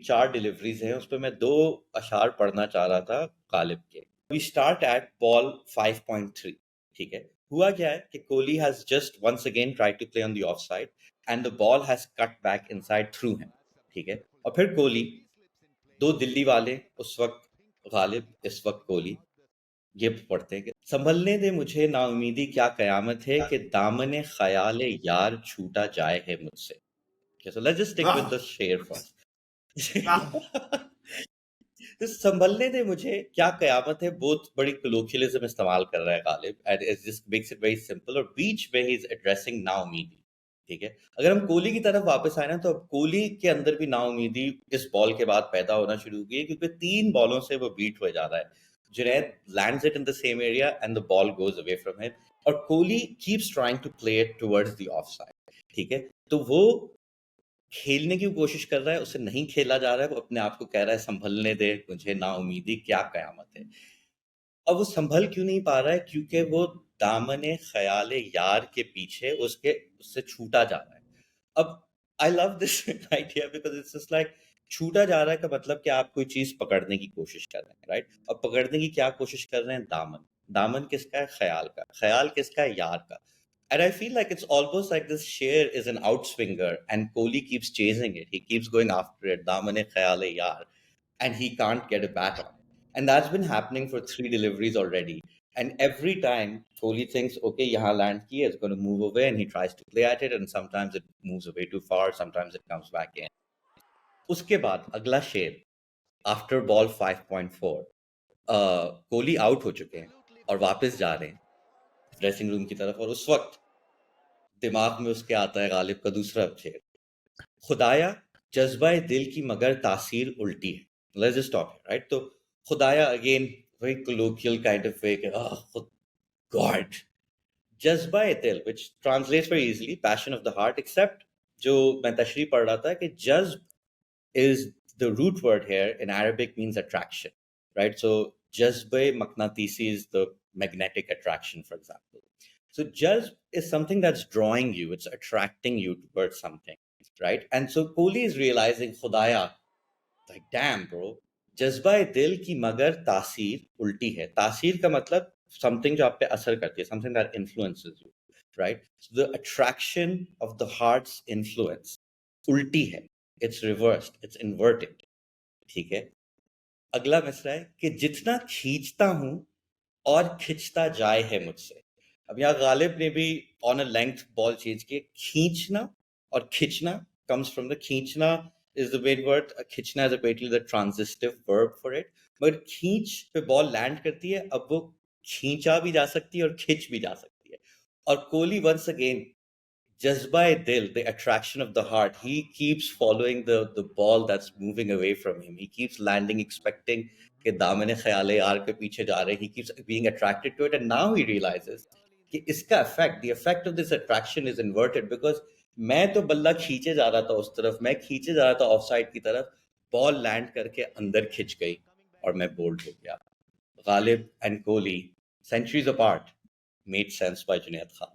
4 deliveries हैं, उस पे मैं 2 अशार पढ़ना चाह रहा था गालिब के। वी स्टार्ट एट बॉल 5.3, ठीक है। हुआ क्या है कि Kohli has just once again tried to play on the off side and the ball has cut back inside through him, ठीक है। और फिर कोहली, 2 दिल्ली वाले उस वक्त गालिब, इस वक्त कोहली, ये पढ़ते हैं कि संभलने दे मुझे नाउमीदी क्या कयामत है कि दामने ख्याल यार छूटा जाए है मुझसे। Okay, so let's just stick with the शेर first. तो संभलने दे मुझे क्या कयामत है, बहुत बड़ी colloquialism इस्तेमाल कर रहा है Ghalib, and it just makes it very simple. और बीच में he is addressing नाउमीदी, ठीक है। अगर हम कोहली की तरफ वापस आए ना, तो अब कोहली के अंदर भी नाउमीदी इस बॉल के बाद पैदा होना शुरू हुई है, क्योंकि 3 बॉलों से वो बीट हुए जा रहा है। Junaid lands it in the same area and the ball goes away from him, और Kohli keeps trying to play it towards the offside, ठीक है। तो वो खेलने की कोशिश कर रहा है, उसे नहीं खेला जा रहा है, वो अपने आप को कह रहा है संभलने दे मुझे नाउमीदी क्या कयामत है। अब वो संभल क्यों नहीं पा रहा है, क्योंकि वो दामने ख्याल यार के पीछे उससे छूटा जा रहा है। अब I love this idea because it's just like छूटा जा रहा है का मतलब कि आप कोई चीज पकड़ने की कोशिश कर रहे हैं, राइट। अब पकड़ने की क्या कोशिश कर रहे हैं, दामन। दामन किसका है, ख्याल का। ख्याल किसका है, यार का। And I feel like it's almost like this Sher is an outswinger and Kohli keeps chasing it. He keeps going after it. Damane khayale yaar. And he can't get a bat on it. And that's been happening for 3 deliveries already. And every time Kohli thinks, okay, yahan land kiya, it's going to move away, and he tries to play at it, and sometimes it moves away too far, sometimes it comes back in. उसके बाद अगला शेर, after ball 5.4, Kohli out हो चुके हैं और वापस जा रहे हैं ड्रेसिंग रूम की तरफ, और उस वक्त दिमाग में उसके आता है गालिब का दूसरा शेर, खुदाया जज्बा दिल की मगर तासीर उल्टी है। Let's just stop here, right. तो खुदाया, again very colloquial kind of way कि गॉड, जज्बा दिल, which translates very easily passion of the heart, except जो मैं तशरीह पढ़ रहा था कि जज्ब is the root word here in Arabic means attraction, right? So jazb maqnatisi is the magnetic attraction, for example. So jazb is something that's drawing you, it's attracting you towards something, right? And so Kohli is realizing, khudaya, like damn bro, जज्बा दिल की मगर तासीर उल्टी है। तासीर का मतलब something जो आप पे असर करती है, something that influences you, right? So the attraction of the heart's influence उल्टी है, it's reversed, it's inverted, ठीक है। अगला मिसरा है कि जितना खींचता हूं और खिंचता जाए है मुझसे। अब यहाँ गालिब ने भी on a length ball change किया। खींचना और खिंचना comes from the खींचना is the main word, खिंचना is basically the transitive verb for it, but खींच पे बॉल लैंड करती है, अब वो खींचा भी जा सकती है और खिंच भी जा सकती है। और कोहली वंस अगेन, जज्बा दिल, the attraction of the heart, he keeps following the ball that's moving away from him. He keeps landing expecting कि दामने ख्याले यार के पीछे जा रहे हैं. He keeps being attracted to it, and now he realizes कि इसका effect, the effect of this attraction is inverted, because मैं तो बल्ला खींचे जा रहा था उस तरफ, मैं खींचे जा रहा था ऑफ साइड की तरफ, बॉल लैंड करके अंदर खिंच गई और मैं बोल्ड हो गया। Ghalib and Kohli, centuries apart, made sense by Junaid Khan.